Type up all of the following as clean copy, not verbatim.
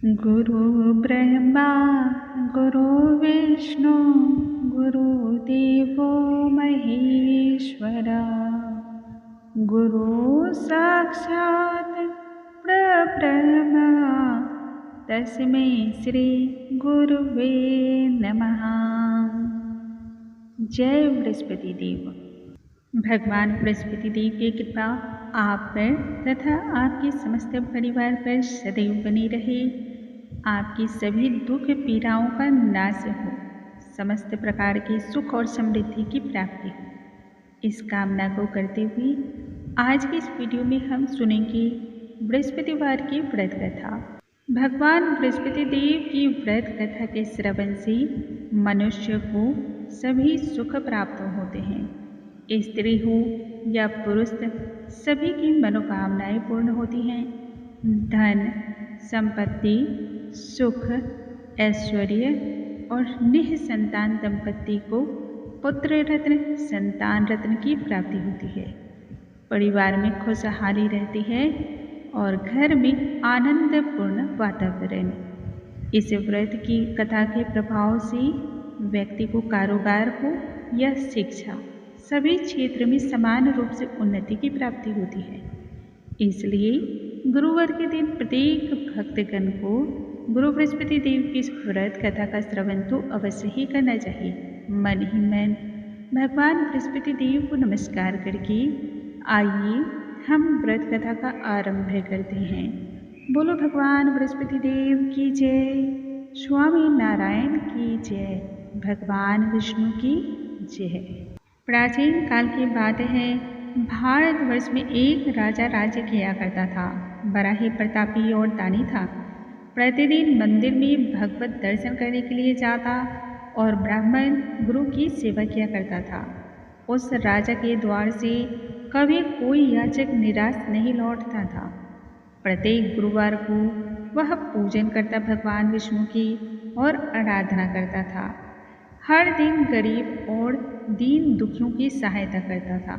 गुरु ब्रह्मा गुरु विष्णु गुरुदेवो महेश्वरा गुरु साक्षात् परब्रह्म तस्मै श्री गुरुवे नमः। जय बृहस्पति देव। भगवान बृहस्पति देव की कृपा आप पर तथा आपके समस्त परिवार पर सदैव बनी रहे। आपकी सभी दुख पीड़ाओं का नाश हो, समस्त प्रकार के सुख और समृद्धि की प्राप्ति हो, इस कामना को करते हुए आज की इस वीडियो में हम सुनेंगे बृहस्पतिवार की व्रत कथा। भगवान बृहस्पति देव की व्रत कथा के श्रवण से मनुष्य को सभी सुख प्राप्त होते हैं। स्त्री हो या पुरुष, सभी की मनोकामनाएं पूर्ण होती हैं। धन, संपत्ति, सुख, ऐश्वर्य और निःसंतान दंपति को पुत्र रत्न, संतान रत्न की प्राप्ति होती है। परिवार में खुशहाली रहती है और घर में आनंदपूर्ण वातावरण। इस व्रत की कथा के प्रभाव से व्यक्ति को कारोबार हो या शिक्षा, सभी क्षेत्र में समान रूप से उन्नति की प्राप्ति होती है। इसलिए गुरुवार के दिन प्रत्येक भक्तगण को गुरु बृहस्पति देव की इस व्रत कथा का श्रवण तो अवश्य ही करना चाहिए। मन ही मन भगवान बृहस्पति देव को नमस्कार करके आइए हम व्रत कथा का आरंभ करते हैं। बोलो भगवान बृहस्पति देव की जय, स्वामी नारायण की जय, भगवान विष्णु की जय। प्राचीन काल की बात है, भारतवर्ष में एक राजा राज्य किया करता था। बड़ा ही प्रतापी और दानी था। प्रतिदिन मंदिर में भगवत दर्शन करने के लिए जाता और ब्राह्मण गुरु की सेवा किया करता था। उस राजा के द्वार से कभी कोई याचक निराश नहीं लौटता था। प्रत्येक गुरुवार को वह पूजन करता भगवान विष्णु की और आराधना करता था। हर दिन गरीब और दीन दुखियों की सहायता करता था।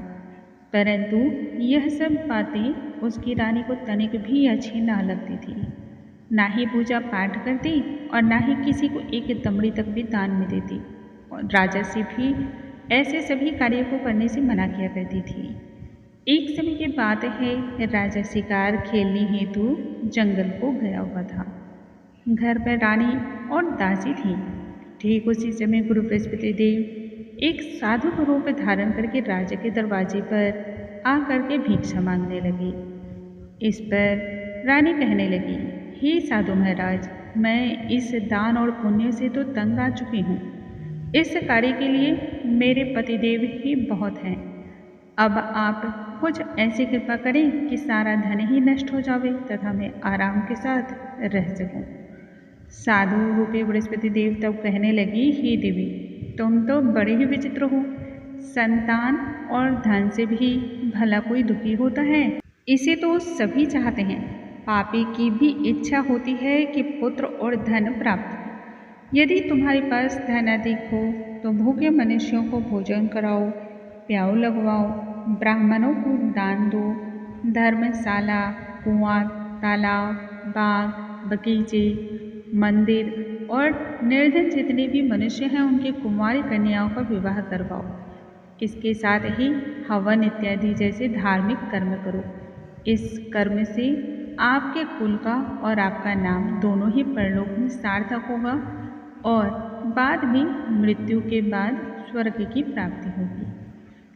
परंतु यह सब बातें उसकी रानी को तनिक भी अच्छी ना लगती थी। ना ही पूजा पाठ करती और ना ही किसी को एक दमड़ी तक भी दान में देती। और राजा से भी ऐसे सभी कार्यों को करने से मना किया करती थी। एक समय की बात है, राजा शिकार खेलने हेतु जंगल को गया हुआ था। घर पर रानी और दासी थी। ठीक उसी समय गुरु बृहस्पति देव एक साधु का रूप धारण करके राजा के दरवाजे पर आकर के भिक्षा मांगने लगे। इस पर रानी कहने लगी, हे साधु महाराज, मैं इस दान और पुण्य से तो तंग आ चुकी हूँ। इस कार्य के लिए मेरे पतिदेव ही बहुत हैं। अब आप कुछ ऐसी कृपा करें कि सारा धन ही नष्ट हो जावे तथा मैं आराम के साथ रह सकूं। साधु रूपी बृहस्पति देव तब कहने लगी, हे देवी, तुम तो बड़े ही विचित्र हो। संतान और धन से भी भला कोई दुखी होता है? इसे तो सभी चाहते हैं। पापी की भी इच्छा होती है कि पुत्र और धन प्राप्त हो। यदि तुम्हारे पास धन अधिक हो तो भूखे मनुष्यों को भोजन कराओ, प्याऊ लगवाओ, ब्राह्मणों को दान दो। धर्मशाला, कुआं, तालाब, बाग, बगीचे, मंदिर और निर्धन जितने भी मनुष्य हैं उनके कुमारी कन्याओं का विवाह करवाओ। इसके साथ ही हवन इत्यादि जैसे धार्मिक कर्म करो। इस कर्म से आपके कुल का और आपका नाम दोनों ही परलोक में सार्थक होगा और बाद में मृत्यु के बाद स्वर्ग की प्राप्ति होगी।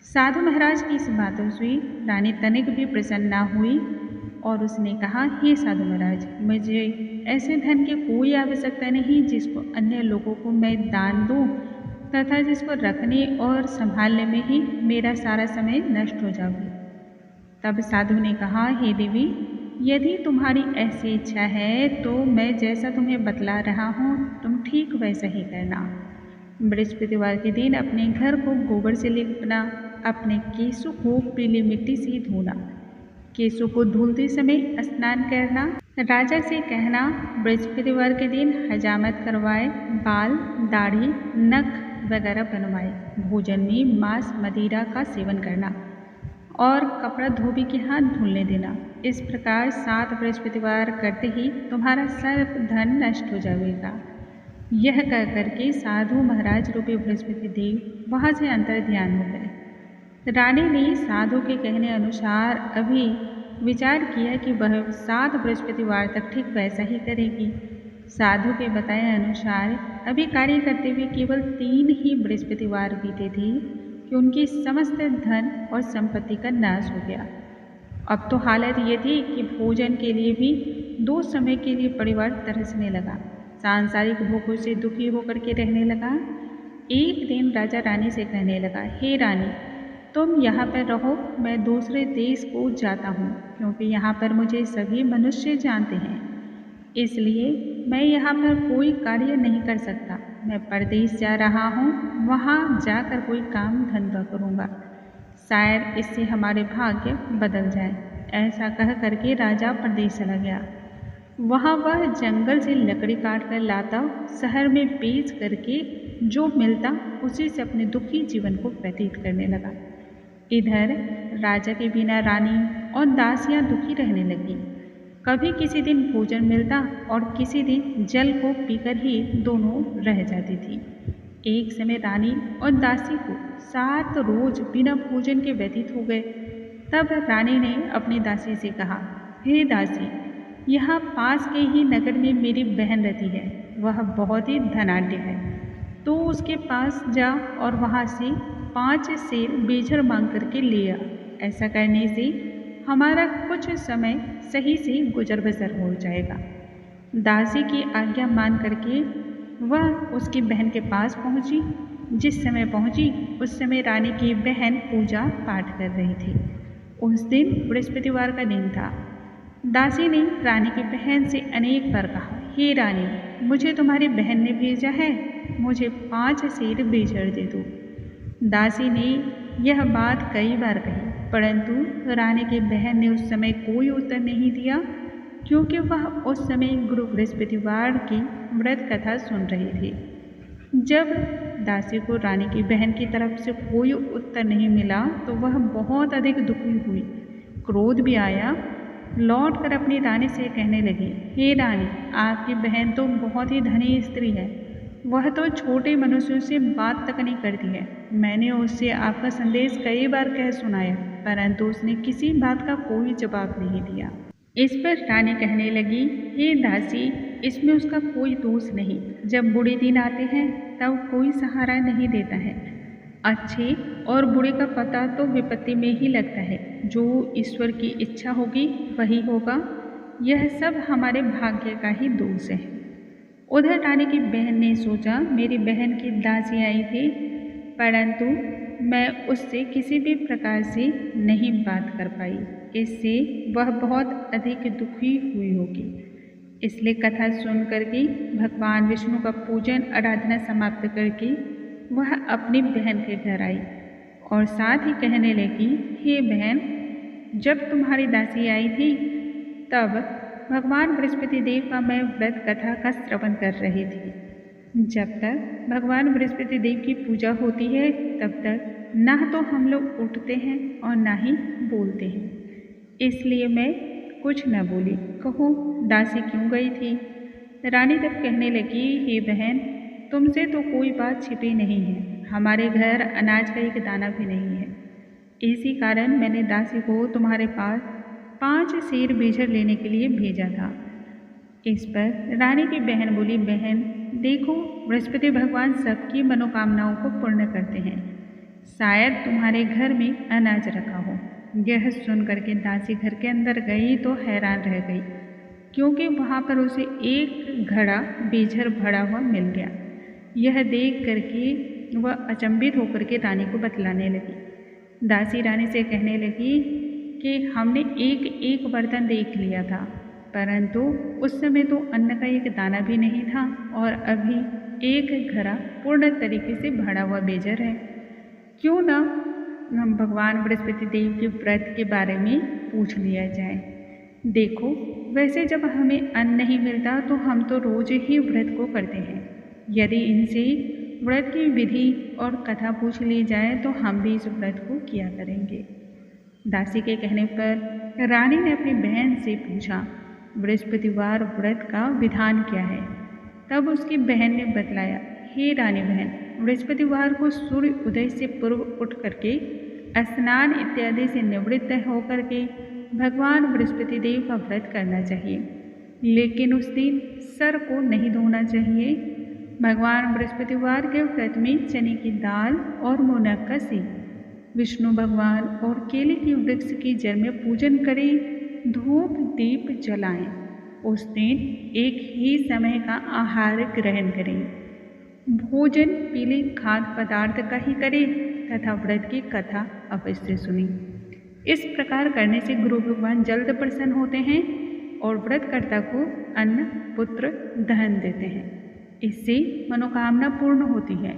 साधु महाराज की इस बातों से रानी तनिक भी प्रसन्न न हुई और उसने कहा, हे साधु महाराज, मुझे ऐसे धन की कोई आवश्यकता नहीं जिसको अन्य लोगों को मैं दान दूं तथा जिसको रखने और संभालने में ही मेरा सारा समय नष्ट हो जाए। तब साधु ने कहा, हे देवी, यदि तुम्हारी ऐसी इच्छा है तो मैं जैसा तुम्हें बतला रहा हूँ तुम ठीक वैसा ही करना। बृहस्पतिवार के दिन अपने घर को गोबर से लिपना, अपने केशों को पीली मिट्टी से धोना, केशों को धुलते समय स्नान करना, राजा से कहना बृहस्पतिवार के दिन हजामत करवाए, बाल, दाढ़ी, नख वगैरह बनवाए, भोजन में मांस मदिरा का सेवन करना और कपड़ा धोबी के हाथ धुलने देना। इस प्रकार 7 बृहस्पतिवार करते ही तुम्हारा सब धन नष्ट हो जाएगा। यह कह करके साधु महाराज रूपी बृहस्पति देव वहाँ से अंतर ध्यान हो गए। रानी ने साधु के कहने अनुसार अभी विचार किया कि वह 7 बृहस्पतिवार तक ठीक वैसा ही करेगी। साधु के बताए अनुसार अभी कार्य करते हुए केवल 3 ही बृहस्पतिवार बीते थे कि उनकी समस्त धन और संपत्ति का नाश हो गया। अब तो हालत ये थी कि भोजन के लिए भी 2 समय के लिए परिवार तरसने लगा, सांसारिक भोगों से दुखी होकर के रहने लगा। एक दिन राजा रानी से कहने लगा, हे रानी, तुम यहाँ पर रहो, मैं दूसरे देश को जाता हूँ, क्योंकि यहाँ पर मुझे सभी मनुष्य जानते हैं, इसलिए मैं यहाँ पर कोई कार्य नहीं कर सकता। मैं परदेश जा रहा हूँ, वहाँ जाकर कोई काम धंधा करूँगा, शायद इससे हमारे भाग्य बदल जाए। ऐसा कह करके राजा परदेश चला गया। वहाँ वह जंगल से लकड़ी काट कर लाता, शहर में बेच करके जो मिलता उसी से अपने दुखी जीवन को व्यतीत करने लगा। इधर राजा के बिना रानी और दासियाँ दुखी रहने लगी। कभी किसी दिन भोजन मिलता और किसी दिन जल को पीकर ही दोनों रह जाती थी। एक समय रानी और दासी को 7 रोज बिना भोजन के व्यतीत हो गए। तब रानी ने अपनी दासी से कहा, हे दासी, यहाँ पास के ही नगर में मेरी बहन रहती है, वह बहुत ही धनाढ्य है, तो उसके पास जा और वहाँ से 5 सेर बेझर मांग करके ले आ। ऐसा करने से हमारा कुछ समय सही से गुजर बसर हो जाएगा। दासी की आज्ञा मान करके वह उसकी बहन के पास पहुंची। जिस समय पहुंची उस समय रानी की बहन पूजा पाठ कर रही थी। उस दिन बृहस्पतिवार का दिन था। दासी ने रानी की बहन से अनेक बार कहा, हे रानी, मुझे तुम्हारी बहन ने भेजा है, मुझे 5 सेर बेझर दे दो। दासी ने यह बात कई बार कही, परंतु रानी की बहन ने उस समय कोई उत्तर नहीं दिया, क्योंकि वह उस समय गुरु बृहस्पतिवार की व्रत कथा सुन रही थी। जब दासी को रानी की बहन की तरफ से कोई उत्तर नहीं मिला तो वह बहुत अधिक दुखी हुई, क्रोध भी आया। लौट कर अपनी रानी से कहने लगी, हे रानी, आपकी बहन तो बहुत ही धनी स्त्री है, वह तो छोटे मनुष्यों से बात तक नहीं करती है। मैंने उससे आपका संदेश कई बार कह सुनाया, परंतु उसने किसी बात का कोई जवाब नहीं दिया। इस पर रानी कहने लगी, हे दासी, इसमें उसका कोई दोष नहीं। जब बुरे दिन आते हैं तब कोई सहारा नहीं देता है। अच्छे और बुरे का पता तो विपत्ति में ही लगता है। जो ईश्वर की इच्छा होगी वही होगा। यह सब हमारे भाग्य का ही दोष है। उधर रानी की बहन ने सोचा, मेरी बहन की दासी आई थी, परंतु मैं उससे किसी भी प्रकार से नहीं बात कर पाई। इससे वह बहुत अधिक दुखी हुई होगी। इसलिए कथा सुन करके भगवान विष्णु का पूजन आराधना समाप्त करके वह अपनी बहन के घर आई और साथ ही कहने लगी, हे बहन, जब तुम्हारी दासी आई थी तब भगवान बृहस्पति देव का मैं व्रत कथा का श्रवण कर रही थी। जब तक भगवान बृहस्पति देव की पूजा होती है तब तक ना तो हम लोग उठते हैं और ना ही बोलते हैं, इसलिए मैं कुछ न बोली। कहो दासी क्यों गई थी? रानी तब कहने लगी, हे बहन, तुमसे तो कोई बात छिपी नहीं है। हमारे घर अनाज का एक दाना भी नहीं है, इसी कारण मैंने दासी को तुम्हारे पास 5 सेर बेझर लेने के लिए भेजा था। इस पर रानी की बहन बोली, बहन देखो, बृहस्पति भगवान सबकी मनोकामनाओं को पूर्ण करते हैं, शायद तुम्हारे घर में अनाज रखा हो। यह सुन करके दासी घर के अंदर गई तो हैरान रह गई, क्योंकि वहाँ पर उसे एक घड़ा बेझर भरा हुआ मिल गया। यह देख करके वह अचंभित होकर के रानी को बतलाने लगी। दासी रानी से कहने लगी कि हमने एक एक बर्तन देख लिया था, परंतु उस समय तो अन्न का एक दाना भी नहीं था और अभी एक घड़ा पूर्ण तरीके से भरा हुआ बेझर है। क्यों ना हम भगवान बृहस्पति देव के व्रत के बारे में पूछ लिया जाए। देखो, वैसे जब हमें अन्न नहीं मिलता तो हम तो रोज ही व्रत को करते हैं। यदि इनसे व्रत की विधि और कथा पूछ ली जाए तो हम भी इस व्रत को किया करेंगे। दासी के कहने पर रानी ने अपनी बहन से पूछा, बृहस्पतिवार व्रत का विधान क्या है? तब उसकी बहन ने बतलाया, हे रानी बहन, बृहस्पतिवार को सूर्य उदय से पूर्व उठ करके स्नान इत्यादि से निवृत्त होकर के भगवान बृहस्पति देव का व्रत करना चाहिए, लेकिन उस दिन सर को नहीं धोना चाहिए। भगवान बृहस्पतिवार के व्रत में चने की दाल और मुनक्का से विष्णु भगवान और केले के वृक्ष की जड़ में पूजन करें, धूप दीप जलाएं। उस दिन एक ही समय का आहार ग्रहण करें, भोजन पीले खाद्य पदार्थ का ही करें तथा व्रत की कथा अवश्य सुनी। इस प्रकार करने से गुरु भगवान जल्द प्रसन्न होते हैं और व्रतकर्ता को अन्न पुत्र धन देते हैं। इससे मनोकामना पूर्ण होती है।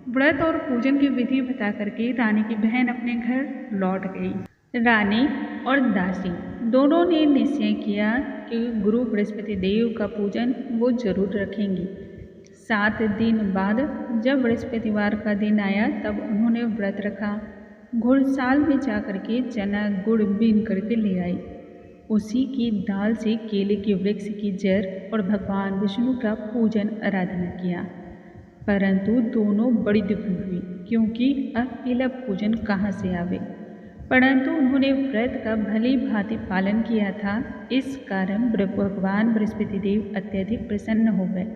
व्रत और पूजन की विधि बता करके रानी की बहन अपने घर लौट गई। रानी और दासी दोनों ने निश्चय किया कि गुरु बृहस्पति देव का पूजन वो जरूर रखेंगी। 7 दिन बाद जब बृहस्पतिवार का दिन आया तब उन्होंने व्रत रखा। घुड़साल में जाकर के चना गुड़ बीन करके ले आई। उसी की दाल से केले के वृक्ष की जड़ और भगवान विष्णु का पूजन आराधना किया। परंतु दोनों बड़ी दुखी हुई, क्योंकि अकेला पूजन कहाँ से आवे। परंतु उन्होंने व्रत का भली भांति पालन किया था। इस कारण भगवान बृहस्पति देव अत्यधिक प्रसन्न हो गए।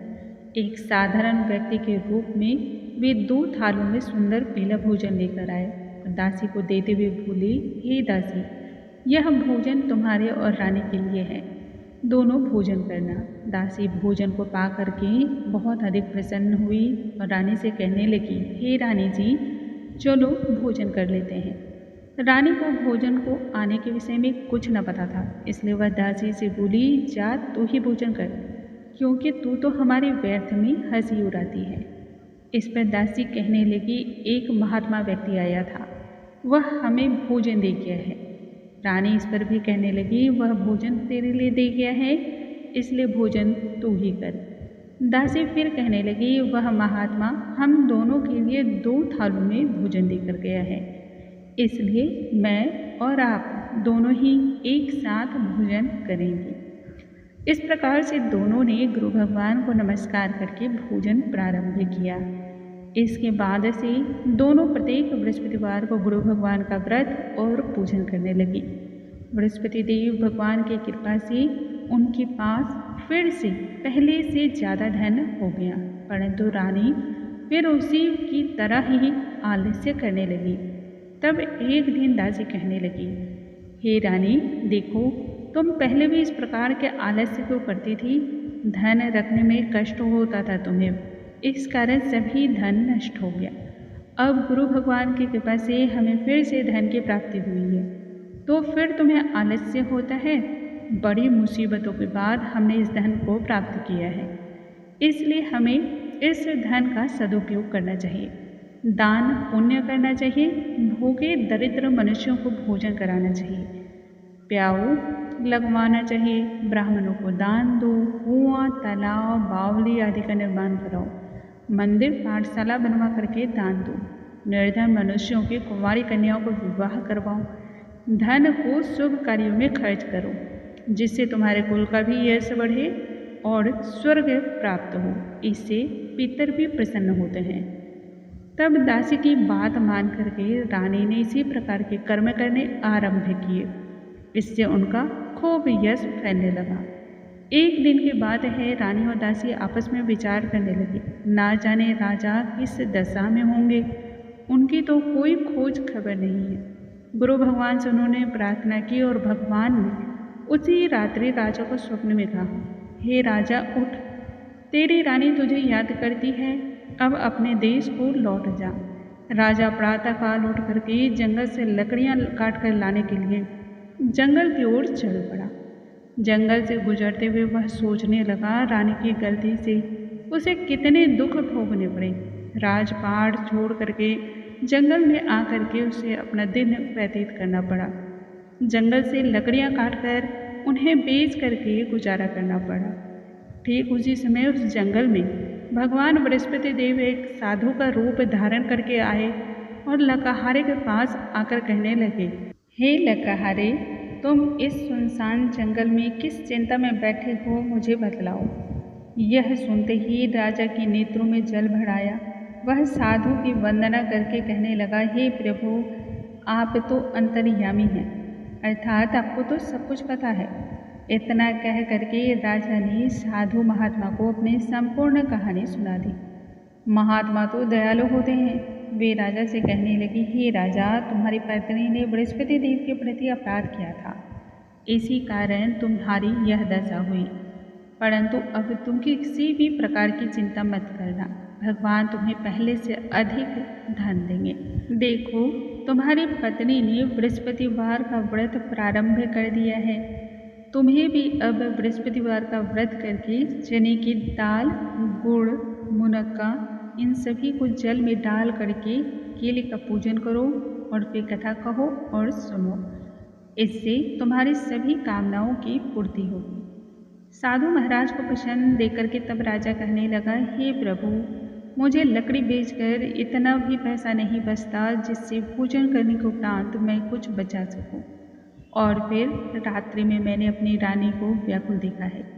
एक साधारण व्यक्ति के रूप में वे 2 थालों में सुंदर पीला भोजन लेकर आए। दासी को देते हुए बोले, हे दासी, यह भोजन तुम्हारे और रानी के लिए है, दोनों भोजन करना। दासी भोजन को पा करके बहुत अधिक प्रसन्न हुई और रानी से कहने लगी, हे रानी जी, चलो भोजन कर लेते हैं। रानी को भोजन को आने के विषय में कुछ न पता था, इसलिए वह दासी से बोली, जा तू ही भोजन कर, क्योंकि तू तो हमारे व्यर्थ में हंसी उड़ाती है। इस पर दासी कहने लगी, एक महात्मा व्यक्ति आया था, वह हमें भोजन दे गया है। रानी इस पर भी कहने लगी, वह भोजन तेरे लिए दे गया है, इसलिए भोजन तू ही कर। दासी फिर कहने लगी, वह महात्मा हम दोनों के लिए 2 थालों में भोजन देकर गया है, इसलिए मैं और आप दोनों ही एक साथ भोजन करेंगे। इस प्रकार से दोनों ने गुरु भगवान को नमस्कार करके भोजन प्रारंभ किया। इसके बाद से दोनों प्रत्येक बृहस्पतिवार को गुरु भगवान का व्रत और पूजन करने लगी। बृहस्पति देव भगवान की कृपा से उनके पास फिर से पहले से ज़्यादा धन हो गया, परंतु रानी फिर उसी की तरह ही आलस्य करने लगी। तब एक दिन दासी कहने लगी, हे रानी, देखो तुम पहले भी इस प्रकार के आलस्य को करती थी, धन रखने में कष्ट होता था तुम्हें, इस कारण सभी धन नष्ट हो गया। अब गुरु भगवान की कृपा से हमें फिर से धन की प्राप्ति हुई है, तो फिर तुम्हें आलस्य होता है। बड़ी मुसीबतों के बाद हमने इस धन को प्राप्त किया है, इसलिए हमें इस धन का सदुपयोग करना चाहिए, दान पुण्य करना चाहिए, भूखे दरिद्र मनुष्यों को भोजन कराना चाहिए, प्याऊ लगवाना चाहिए, ब्राह्मणों को दान दो, कुआं तालाब बावली आदि का निर्माण कराओ, मंदिर पाठशाला बनवा करके दान दो, निर्धन मनुष्यों की कुंवारी कन्याओं को विवाह करवाओ, धन को शुभ कार्यों में खर्च करो, जिससे तुम्हारे कुल का भी यश बढ़े और स्वर्ग प्राप्त हो। इससे पितर भी प्रसन्न होते हैं। तब दासी की बात मान करके रानी ने इसी प्रकार के कर्म करने आरंभ किए। इससे उनका खूब यश फैलने लगा। एक दिन की बात है, रानी और दासी आपस में विचार करने लगे, ना जाने राजा किस दशा में होंगे, उनकी तो कोई खोज खबर नहीं है। गुरु भगवान से उन्होंने प्रार्थना की और भगवान ने उसी रात्रि राजा को स्वप्न में कहा, हे राजा उठ, तेरी रानी तुझे याद करती है, अब अपने देश को लौट जा। राजा प्रातःकाल उठ करके जंगल से लकड़ियां काट कर लाने के लिए जंगल की ओर चल पड़ा। जंगल से गुजरते हुए वह सोचने लगा, रानी की गलती से उसे कितने दुख भोगने पड़े। राजपाट छोड़ करके जंगल में आकर के उसे अपना दिन व्यतीत करना पड़ा। जंगल से लकड़ियां काटकर उन्हें बेच करके गुजारा करना पड़ा। ठीक उसी समय उस जंगल में भगवान बृहस्पति देव एक साधु का रूप धारण करके आए और लकाहारे के पास आकर कहने लगे, हे लकाहारे, तुम इस सुनसान जंगल में किस चिंता में बैठे हो, मुझे बतलाओ। यह सुनते ही राजा के नेत्रों में जल भर आया। वह साधु की वंदना करके कहने लगा, हे प्रभु, आप तो अंतर्यामी हैं, अर्थात आपको तो सब कुछ पता है। इतना कह करके राजा ने साधु महात्मा को अपनी संपूर्ण कहानी सुना दी। महात्मा तो दयालु होते हैं। वे राजा से कहने लगी, हे राजा, तुम्हारी पत्नी ने बृहस्पति देव के प्रति अपराध किया था, इसी कारण तुम्हारी यह दशा हुई। परंतु अब तुम किसी भी प्रकार की चिंता मत करना, भगवान तुम्हें पहले से अधिक धन देंगे। देखो, तुम्हारी पत्नी ने बृहस्पतिवार का व्रत प्रारंभ कर दिया है। तुम्हें भी अब बृहस्पतिवार का व्रत करके चने की दाल, गुड़, मुनक्का, इन सभी को जल में डाल करके केले का पूजन करो और फिर कथा कहो और सुनो। इससे तुम्हारी सभी कामनाओं की पूर्ति होगी। साधु महाराज को प्रसन्न देकर के तब राजा कहने लगा, हे प्रभु, मुझे लकड़ी बेचकर इतना भी पैसा नहीं बचता जिससे पूजन करने के उपरांत मैं कुछ बचा सकूं। और फिर रात्रि में मैंने अपनी रानी को व्याकुल देखा है।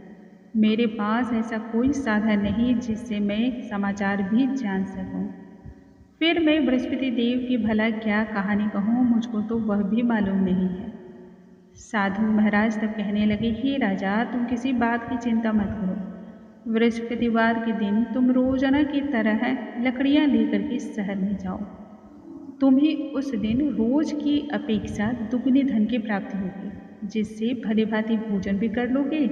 मेरे पास ऐसा कोई साधन नहीं जिससे मैं समाचार भी जान सकूं। फिर मैं बृहस्पति देव की भला क्या कहानी कहूँ, मुझको तो वह भी मालूम नहीं है। साधु महाराज तब कहने लगे, हे राजा, तुम किसी बात की चिंता मत करो। बृहस्पतिवार के दिन तुम रोजाना की तरह लकड़ियाँ लेकर के शहर में जाओ। तुम्हें उस दिन रोज की अपेक्षा दुगनी धन की प्राप्ति होगी, जिससे भली भांति भोजन भी कर लोगे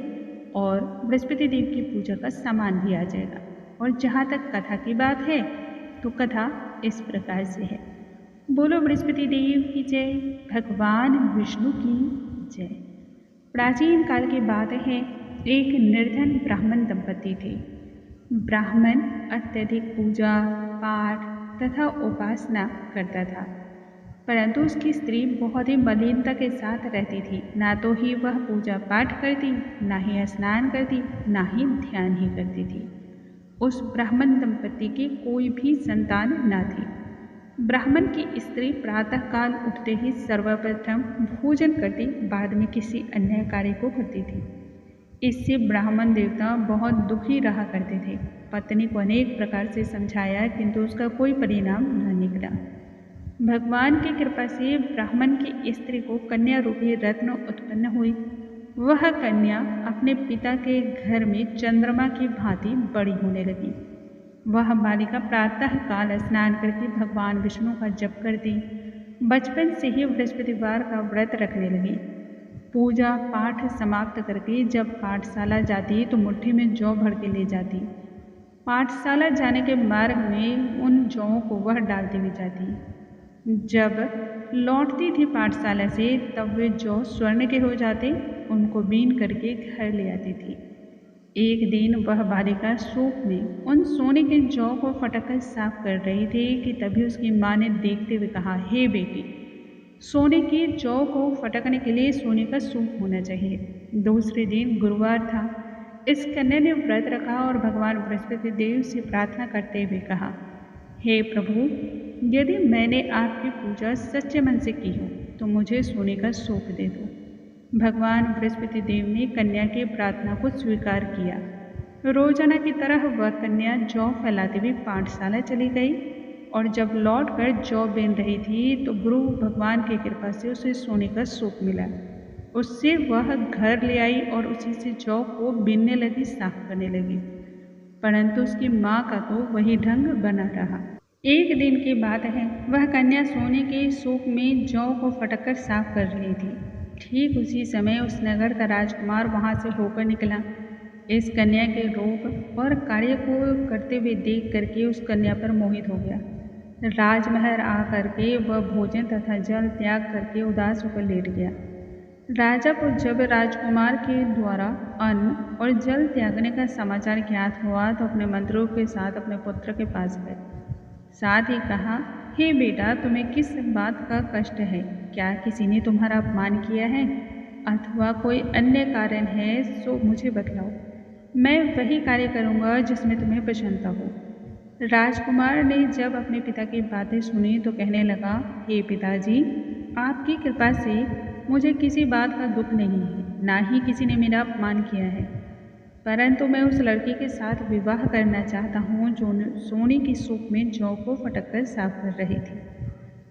और बृहस्पति देव की पूजा का सामान भी आ जाएगा। और जहाँ तक कथा की बात है, तो कथा इस प्रकार से है। बोलो बृहस्पति देव की जय, भगवान विष्णु की जय। प्राचीन काल की बात है, एक निर्धन ब्राह्मण दंपति थे। ब्राह्मण अत्यधिक पूजा पाठ तथा उपासना करता था, परंतु उसकी स्त्री बहुत ही मलिनता के साथ रहती थी। ना तो ही वह पूजा पाठ करती, ना ही स्नान करती, ना ही ध्यान ही करती थी। उस ब्राह्मण दंपति की कोई भी संतान न थी। ब्राह्मण की स्त्री प्रातःकाल उठते ही सर्वप्रथम भोजन करती, बाद में किसी अन्य कार्य को करती थी। इससे ब्राह्मण देवता बहुत दुखी रहा करते थे। पत्नी को अनेक प्रकार से समझाया, किंतु उसका कोई परिणाम न निकला। भगवान की कृपा से ब्राह्मण की स्त्री को कन्या रूपी रत्न उत्पन्न हुई। वह कन्या अपने पिता के घर में चंद्रमा की भांति बड़ी होने लगी। वह बालिका प्रातः काल स्नान करके भगवान विष्णु का जप करती। बचपन से ही बृहस्पतिवार का व्रत रखने लगी। पूजा पाठ समाप्त करके जब पाठशाला जाती तो मुट्ठी में जौ भर के ले जाती। पाठशाला जाने के मार्ग में उन जौओं को वह डालती भी जाती। जब लौटती थी पाठशाला से, तब वे जौ स्वर्ण के हो जाते, उनको बीन करके घर ले आती थी। एक दिन वह बालिका सूप में उन सोने के जौ को फटककर साफ कर रही थी कि तभी उसकी माँ ने देखते हुए कहा, हे बेटी, सोने की जौ को फटकने के लिए सोने का सूप होना चाहिए। दूसरे दिन गुरुवार था। इस कन्या ने व्रत रखा और भगवान बृहस्पति देव से प्रार्थना करते हुए कहा, हे प्रभु, यदि मैंने आपकी पूजा सच्चे मन से की हो तो मुझे सोने का सूप दे दो। भगवान बृहस्पति देव ने कन्या की प्रार्थना को स्वीकार किया। रोजाना की तरह वह कन्या जौ फैलाते हुए पाठशाला चली गई और जब लौटकर जौ बीन रही थी तो गुरु भगवान की कृपा से उसे सोने का सूप मिला। उससे वह घर ले आई और उसी से जौ को बीनने लगी, साफ करने लगी। परंतु उसकी माँ का तो वही ढंग बना रहा। एक दिन की बात है, वह कन्या सोने के सूप में जौ को फटककर साफ कर रही थी। ठीक उसी समय उस नगर का राजकुमार वहां से होकर निकला। इस कन्या के रूप और कार्य को करते हुए देख करके उस कन्या पर मोहित हो गया। राजमहल आकर के वह भोजन तथा जल त्याग करके उदास होकर लेट गया। राजा को जब राजकुमार के द्वारा अन्न और जल त्यागने का समाचार ज्ञात हुआ तो अपने मंत्रियों के साथ अपने पुत्र के पास गए। साथ ही कहा, हे बेटा, तुम्हें किस बात का कष्ट है? क्या किसी ने तुम्हारा अपमान किया है अथवा कोई अन्य कारण है? सो मुझे बतलाओ, मैं वही कार्य करूँगा जिसमें तुम्हें प्रसन्नता हो। राजकुमार ने जब अपने पिता की बातें सुनी तो कहने लगा, हे पिताजी, आपकी कृपा से मुझे किसी बात का दुख नहीं है, ना ही किसी ने मेरा अपमान किया है। परंतु मैं उस लड़की के साथ विवाह करना चाहता हूँ जो सोने की सूप में जौ को फटक कर साफ कर रही थी।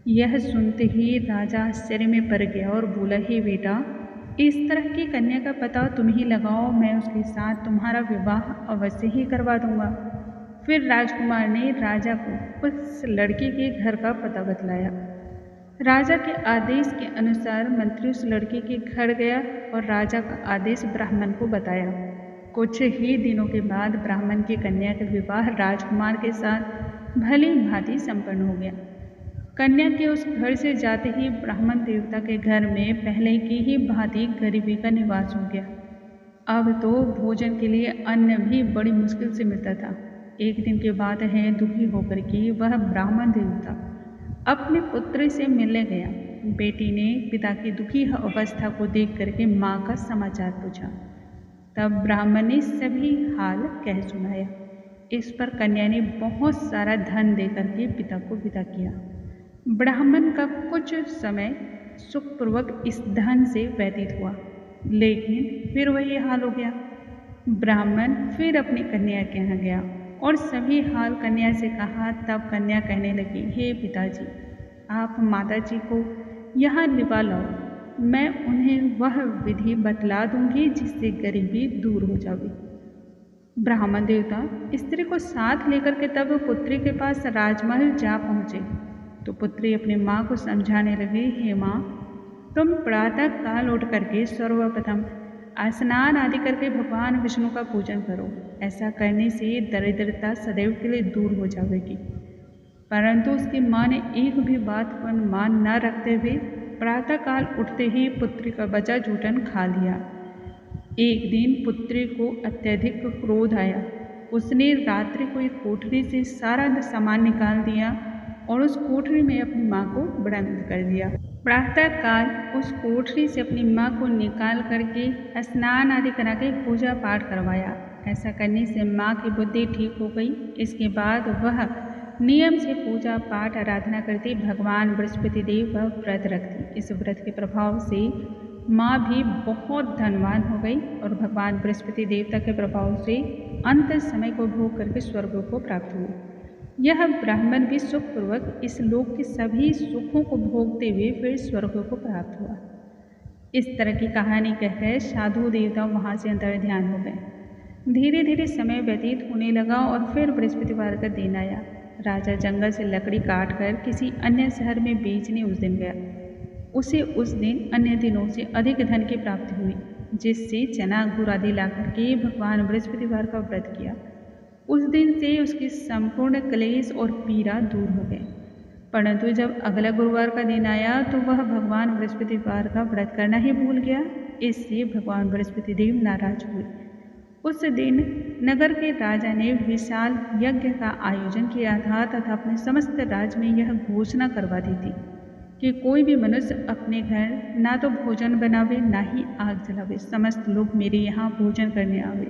यह सुनते ही राजा आश्चर्य में पड़ गया और बोला, हे बेटा, इस तरह की कन्या का पता तुम ही लगाओ, मैं उसके साथ तुम्हारा विवाह अवश्य ही करवा दूंगा। फिर राजकुमार ने राजा को उस लड़की के घर का पता बतलाया। राजा के आदेश के अनुसार मंत्री उस लड़की के घर गया और राजा का आदेश ब्राह्मण को बताया। कुछ ही दिनों के बाद ब्राह्मण की कन्या का विवाह राजकुमार के साथ भली भांति संपन्न हो गया। कन्या के उस घर से जाते ही ब्राह्मण देवता के घर में पहले की ही भांति गरीबी का निवास हो गया। अब तो भोजन के लिए अन्न भी बड़ी मुश्किल से मिलता था। एक दिन की बात है, दुखी होकर के वह ब्राह्मण देवता अपने पुत्र से मिलने गया। बेटी ने पिता की दुखी अवस्था को देख करके माँ का समाचार पूछा। तब ब्राह्मण ने सभी हाल कह सुनाया। इस पर कन्या ने बहुत सारा धन देकर के पिता को विदा किया। ब्राह्मण का कुछ समय सुखपूर्वक इस धन से व्यतीत हुआ, लेकिन फिर वही हाल हो गया। ब्राह्मण फिर अपनी कन्या के यहाँ गया और सभी हाल कन्या से कहा। तब कन्या कहने लगी, हे पिताजी, आप माताजी को यहाँ लिवा लाओ, मैं उन्हें वह विधि बतला दूंगी जिससे गरीबी दूर हो जाएगी। ब्राह्मण देवता स्त्री को साथ लेकर के तब पुत्री के पास राजमहल जा पहुँचे तो पुत्री अपनी माँ को समझाने लगी, हे माँ, तुम प्रातः काल उठ करके सर्वप्रथम स्नान आदि करके भगवान विष्णु का पूजन करो। ऐसा करने से दरिद्रता सदैव के लिए दूर हो जाएगी। परंतु उसकी माँ ने एक भी बात पर मान न रखते हुए प्रातःकाल उठते ही पुत्री का बचा जूठन खा लिया। एक दिन पुत्री को अत्यधिक क्रोध आया। उसने रात्रि को एक कोठरी से सारा सामान निकाल दिया और उस कोठरी में अपनी माँ को बंद कर दिया। प्रातःकाल उस कोठरी से अपनी माँ को निकाल करके स्नान आदि करा के पूजा पाठ करवाया। ऐसा करने से माँ की बुद्धि ठीक हो गई। इसके बाद वह नियम से पूजा पाठ आराधना करती, भगवान बृहस्पति देव का व्रत रखती। इस व्रत के प्रभाव से माँ भी बहुत धनवान हो गई और भगवान बृहस्पति देवता के प्रभाव से अंत समय को भोग करके स्वर्ग को प्राप्त हुई। यह ब्राह्मण भी सुखपूर्वक इस लोक के सभी सुखों को भोगते हुए फिर स्वर्ग को प्राप्त हुआ। इस तरह की कहानी कहकर साधु देवता वहाँ से अंतर्ध्यान हो गए। धीरे धीरे समय व्यतीत होने लगा और फिर बृहस्पतिवार का दिन आया। राजा जंगल से लकड़ी काट कर किसी अन्य शहर में बेचने उस दिन गया। उसे उस दिन अन्य दिनों से अधिक धन की प्राप्ति हुई, जिससे चना गुड़ आदि ला करके भगवान बृहस्पतिवार का व्रत किया। उस दिन से उसकी संपूर्ण क्लेश और पीड़ा दूर हो गए। परंतु जब अगला गुरुवार का दिन आया तो वह भगवान बृहस्पतिवार का व्रत करना ही भूल गया। इससे भगवान बृहस्पति देव नाराज हुए। उस दिन नगर के राजा ने विशाल यज्ञ का आयोजन किया था तथा अपने समस्त राज्य में यह घोषणा करवा दी थी कि कोई भी मनुष्य अपने घर ना तो भोजन बनावे ना ही आग जलावे। समस्त लोग मेरे यहाँ भोजन करने आवे।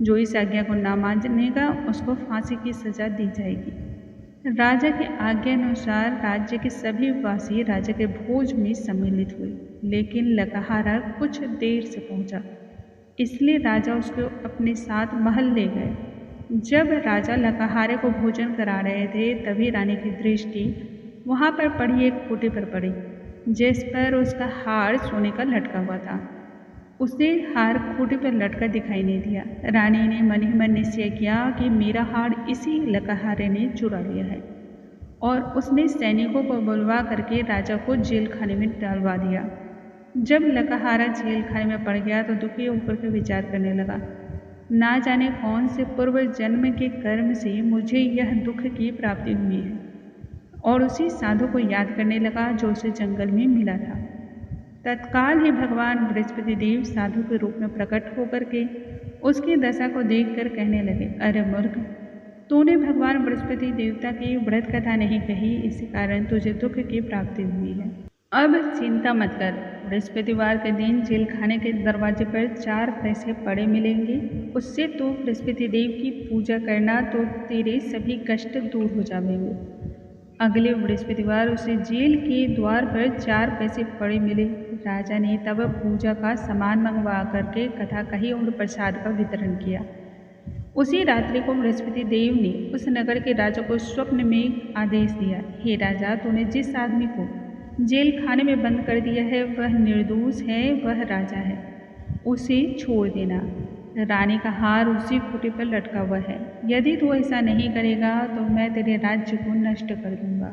जो इस आज्ञा को ना मानेगा उसको फांसी की सजा दी जाएगी। राजा के आज्ञा अनुसार राज्य के सभी वासी राजा के भोज में सम्मिलित हुए, लेकिन लकहारा कुछ देर से पहुंचा, इसलिए राजा उसको अपने साथ महल ले गए। जब राजा लकहारे को भोजन करा रहे थे तभी रानी की दृष्टि वहाँ पर पड़ी एक खूंटी पर पड़ी, जिस पर उसका हार सोने का लटका हुआ था। उसे हार खूंटी पर लटका दिखाई नहीं दिया। रानी ने मन ही मन निश्चय किया कि मेरा हार इसी लकहारे ने चुरा लिया है, और उसने सैनिकों को बुलवा करके राजा को जेल खाने में डालवा दिया। जब लकहारा जेल खाने में पड़ गया तो दुखी होकर के विचार करने लगा, ना जाने कौन से पूर्व जन्म के कर्म से मुझे यह दुख की प्राप्ति हुई है, और उसी साधु को याद करने लगा जो उसे जंगल में मिला था। तत्काल ही भगवान बृहस्पति देव साधु के रूप में प्रकट होकर के उसकी दशा को देखकर कहने लगे, अरे मूर्ख, तूने भगवान बृहस्पति देवता की व्रत कथा नहीं कही, इसी कारण तुझे दुख की प्राप्ति हुई है। अब चिंता मत कर, बृहस्पतिवार के दिन जेल खाने के दरवाजे पर 4 पैसे पड़े मिलेंगे, उससे तू बृहस्पति देव की पूजा करना तो तेरे सभी कष्ट दूर हो जाएंगे। अगले बृहस्पतिवार उसे जेल के द्वार पर 4 पैसे पड़े मिले। राजा ने तब पूजा का सामान मंगवा करके कथा कही और प्रसाद का वितरण किया। उसी रात्रि को बृहस्पति देव ने उस नगर के राजा को स्वप्न में आदेश दिया, हे राजा, तूने जिस आदमी को जेल खाने में बंद कर दिया है वह निर्दोष है, वह राजा है, उसे छोड़ देना। रानी का हार उसी खूंटे पर लटका हुआ है। यदि तू ऐसा नहीं करेगा तो मैं तेरे राज्य को नष्ट कर दूंगा।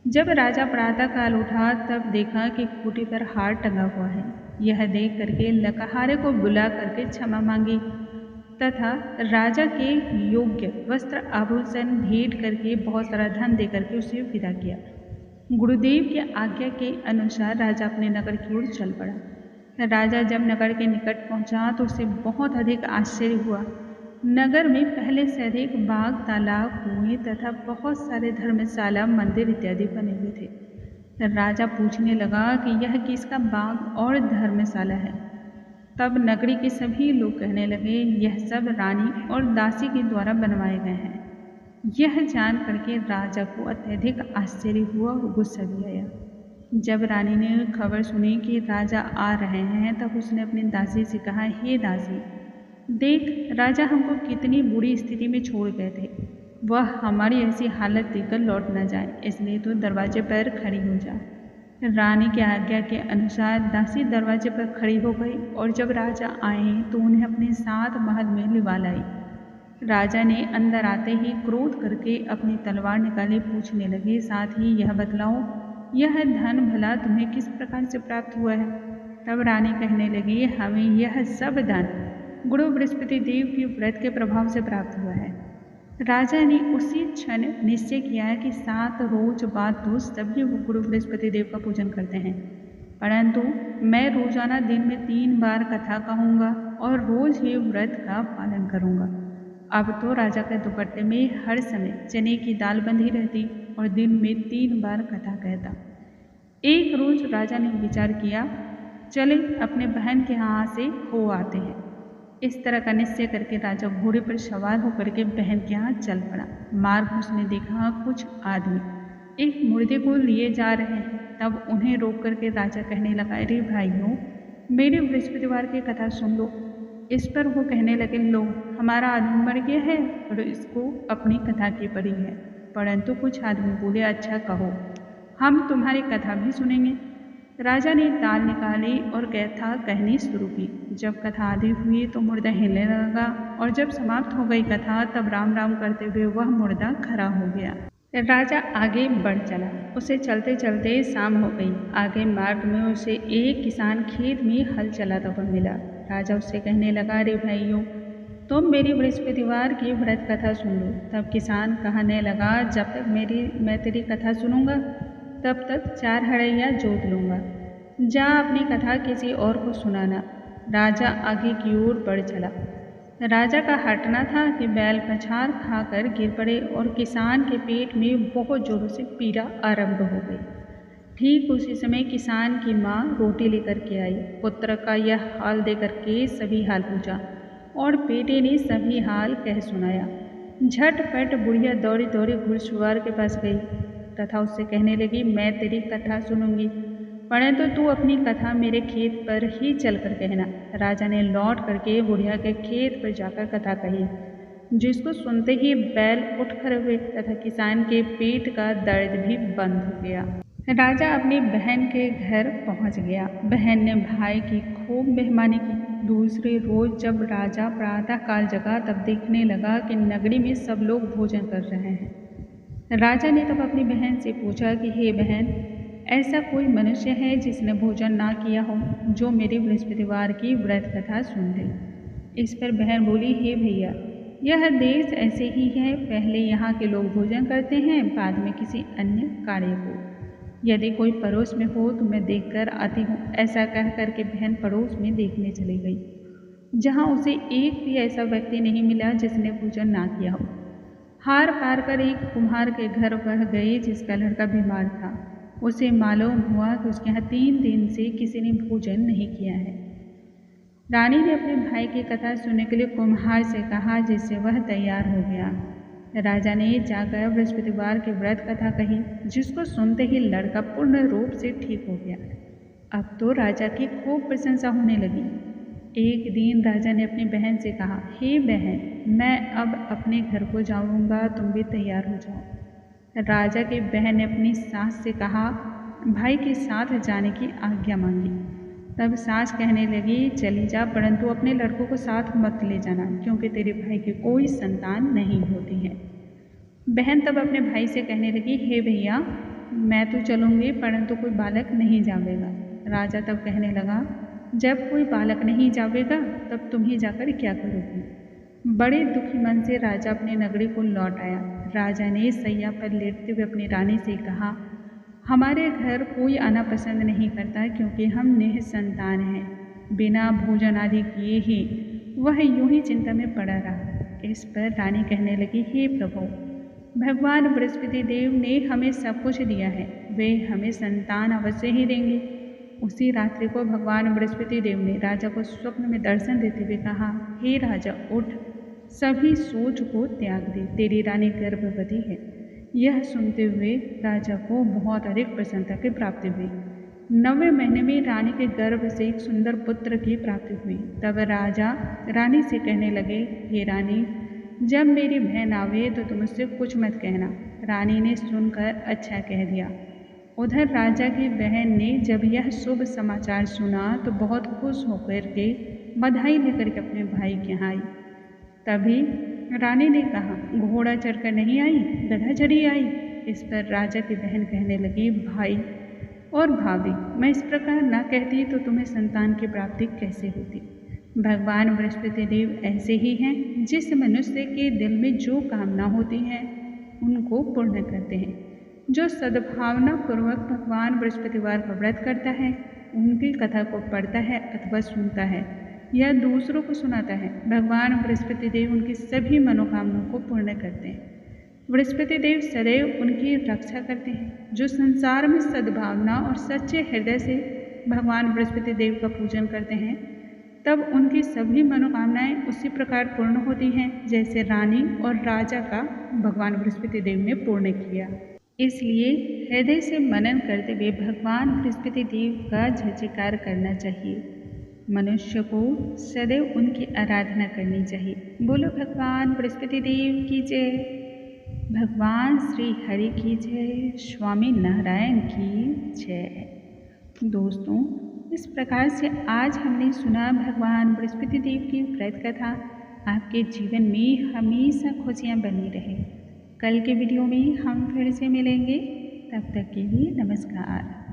जब राजा प्रातःकाल उठा तब देखा कि खूंटे पर हार टंगा हुआ है। यह देख करके लकहारे को बुला करके क्षमा मांगी तथा राजा के योग्य वस्त्र आभूषण भेंट करके बहुत सारा धन दे करके उसे विदा किया। गुरुदेव की आज्ञा के अनुसार राजा अपने नगर की ओर चल पड़ा। राजा जब नगर के निकट पहुंचा तो उसे बहुत अधिक आश्चर्य हुआ। नगर में पहले से अधिक बाग, तालाब, कुएं तथा बहुत सारे धर्मशाला, मंदिर इत्यादि बने हुए थे। राजा पूछने लगा कि यह किसका बाग और धर्मशाला है। तब नगरी के सभी लोग कहने लगे, यह सब रानी और दासी के द्वारा बनवाए गए हैं। यह जान करके राजा को अत्यधिक आश्चर्य हुआ और गुस्सा भी आया। जब रानी ने खबर सुनी कि राजा आ रहे हैं तब उसने अपनी दासी से कहा, हे दासी, देख राजा हमको कितनी बुरी स्थिति में छोड़ गए थे। वह हमारी ऐसी हालत देखकर लौट न जाए, इसलिए तो दरवाजे पर खड़ी हो जा। रानी की आज्ञा के अनुसार दासी दरवाजे पर खड़ी हो गई और जब राजा आए तो उन्हें अपने साथ महल में लिवा लाई। राजा ने अंदर आते ही क्रोध करके अपनी तलवार निकाली, पूछने लगे, साथ ही यह बतलाओ यह धन भला तुम्हें किस प्रकार से प्राप्त हुआ है। तब रानी कहने लगी, हमें यह सब धन गुरु बृहस्पति देव के व्रत के प्रभाव से प्राप्त हुआ है। राजा ने उसी क्षण निश्चय किया कि 7 रोज बाद तो सभी गुरु बृहस्पति देव का पूजन करते हैं, परंतु मैं रोजाना दिन में 3 बार कथा कहूँगा और रोज ही व्रत का पालन करूँगा। अब तो राजा के दुपट्टे में हर समय चने की दाल बंधी रहती और दिन में 3 बार कथा कहता। एक रोज राजा ने विचार किया, चले अपने बहन के यहाँ से हो आते हैं। इस तरह का निश्चय करके राजा घोड़े पर सवार होकर के बहन के यहाँ चल पड़ा। मार्ग में उसने देखा कुछ आदमी एक मुर्दे को लिए जा रहे हैं। तब उन्हें रोक करके राजा कहने लगा, अरे भाइयों, मेरे बृहस्पतिवार की कथा सुन लो। इस पर वो कहने लगे, लो हमारा आदमी मर गया है और इसको अपनी कथा की पड़ी है। परंतु कुछ आदमी बोले, अच्छा कहो, हम तुम्हारी कथा भी सुनेंगे। राजा ने ताल निकाली और कथा कहनी शुरू की। जब कथा आधी हुई तो मुर्दा हिलने लगा और जब समाप्त हो गई कथा तब राम राम करते हुए वह मुर्दा खड़ा हो गया। राजा आगे बढ़ चला। उसे चलते चलते शाम हो गई। आगे मार्ग में उसे एक किसान खेत में हल चलाता हुआ मिला। राजा उससे कहने लगा, अरे भाइयों, तुम मेरी बृहस्पतिवार की व्रत कथा सुन लो। तब किसान कहने लगा, जब तक मैं तेरी कथा सुनूंगा तब तक 4 हड़ैया जोत लूँगा। जा अपनी कथा किसी और को सुनाना। राजा आगे की ओर बढ़ चला। राजा का हटना था कि बैल पछाड़ खाकर गिर पड़े और किसान के पेट में बहुत जोरों से पीड़ा आरंभ हो गई। ठीक उसी समय किसान की माँ रोटी लेकर के आई। पुत्र का यह हाल देकर के सभी हाल पूछा और बेटे ने सभी हाल कह सुनाया। झटपट बुढ़िया दौड़ी दौड़ी घुड़सवार के पास गई तथा उससे कहने लगी, मैं तेरी कथा सुनूंगी, परंतु तू अपनी कथा मेरे खेत पर ही चल कर कहना। राजा ने लौट करके बुढ़िया के खेत पर जाकर कथा कही, जिसको सुनते ही बैल उठ खड़े हुए तथा किसान के पेट का दर्द भी बंद हो गया। राजा अपनी बहन के घर पहुंच गया। बहन ने भाई की खूब मेहमानी की। दूसरे रोज जब राजा प्रातःकाल जगा तब देखने लगा कि नगरी में सब लोग भोजन कर रहे हैं। राजा ने तब अपनी बहन से पूछा कि हे बहन, ऐसा कोई मनुष्य है जिसने भोजन ना किया हो, जो मेरी बृहस्पतिवार की व्रत कथा सुन ले। इस पर बहन बोली, हे भैया, यह देश ऐसे ही है, पहले यहाँ के लोग भोजन करते हैं, बाद में किसी अन्य कार्य को। यदि कोई पड़ोस में हो तो मैं देख कर आती हूँ। ऐसा कह करके बहन पड़ोस में देखने चली गई, जहाँ उसे एक भी ऐसा व्यक्ति नहीं मिला जिसने भोजन ना किया हो। हार पार कर एक कुम्हार के घर वह गई जिसका लड़का बीमार था। उसे मालूम हुआ कि उसके यहाँ 3 दिन से किसी ने भोजन नहीं किया है। रानी ने अपने भाई की कथा सुनने के लिए कुम्हार से कहा, जिससे वह तैयार हो गया। राजा ने जाकर बृहस्पतिवार के व्रत कथा कही, जिसको सुनते ही लड़का पूर्ण रूप से ठीक हो गया। अब तो राजा की खूब प्रशंसा होने लगी। एक दिन राजा ने अपनी बहन से कहा, हे बहन, मैं अब अपने घर को जाऊंगा, तुम भी तैयार हो जाओ। राजा की बहन ने अपनी सास से कहा, भाई के साथ जाने की आज्ञा मांगी। तब सास कहने लगी, चली जा, परंतु अपने लड़कों को साथ मत ले जाना, क्योंकि तेरे भाई की कोई संतान नहीं होती है। बहन तब अपने भाई से कहने लगी, हे भैया, मैं तो चलूँगी, परंतु कोई बालक नहीं जावेगा। राजा तब कहने लगा, जब कोई बालक नहीं जावेगा तब तुम ही जाकर क्या करोगी। बड़े दुखी मन से राजा अपने नगरी को लौट आया। राजा ने सैया पर लेटते हुए अपनी रानी से कहा, हमारे घर कोई आना पसंद नहीं करता, क्योंकि हम निःसंतान हैं। बिना भोजन आदि किए ही वह यूं ही चिंता में पड़ा रहा। इस पर रानी कहने लगी, हे प्रभु, भगवान बृहस्पति देव ने हमें सब कुछ दिया है, वे हमें संतान अवश्य ही देंगे। उसी रात्रि को भगवान बृहस्पति देव ने राजा को स्वप्न में दर्शन देते हुए कहा, हे राजा, उठ, सभी सोच को त्याग दे, तेरी रानी गर्भवती है। यह सुनते हुए राजा को बहुत अधिक प्रसन्नता की प्राप्ति हुई। 9वें महीने में रानी के गर्भ से एक सुंदर पुत्र की प्राप्ति हुई। तब राजा रानी से कहने लगे, हे रानी, जब मेरी बहन आवे तो तुम उससे कुछ मत कहना। रानी ने सुनकर अच्छा कह दिया। उधर राजा की बहन ने जब यह शुभ समाचार सुना तो बहुत खुश होकर के बधाई लेकर के अपने भाई के यहाँ आई। तभी रानी ने कहा, घोड़ा चढ़कर नहीं आई, गधा चढ़ी आई। इस पर राजा की बहन कहने लगी, भाई और भाभी, मैं इस प्रकार ना कहती तो तुम्हें संतान की प्राप्ति कैसे होती। भगवान बृहस्पति देव ऐसे ही हैं, जिस मनुष्य के दिल में जो कामना होती है उनको पूर्ण करते हैं। जो सद्भावना पूर्वक भगवान बृहस्पतिवार का व्रत करता है, उनकी कथा को पढ़ता है अथवा सुनता है या दूसरों को सुनाता है, भगवान बृहस्पति देव उनकी सभी मनोकामनाओं को पूर्ण करते हैं। बृहस्पति देव सदैव उनकी रक्षा करते हैं। जो संसार में सद्भावना और सच्चे हृदय से भगवान बृहस्पति देव का पूजन करते हैं, तब उनकी सभी मनोकामनाएं उसी प्रकार पूर्ण होती हैं जैसे रानी और राजा का भगवान बृहस्पति देव ने पूर्ण किया। इसलिए हृदय से मनन करते हुए भगवान बृहस्पति देव का जयकार करना चाहिए। मनुष्य को सदैव उनकी आराधना करनी चाहिए। बोलो भगवान बृहस्पति देव की जय, भगवान श्री हरि की जय, स्वामी नारायण की जय। दोस्तों, इस प्रकार से आज हमने सुना भगवान बृहस्पति देव की व्रत कथा। आपके जीवन में हमेशा खुशियाँ बनी रहे। कल के वीडियो में हम फिर से मिलेंगे, तब तक के लिए नमस्कार।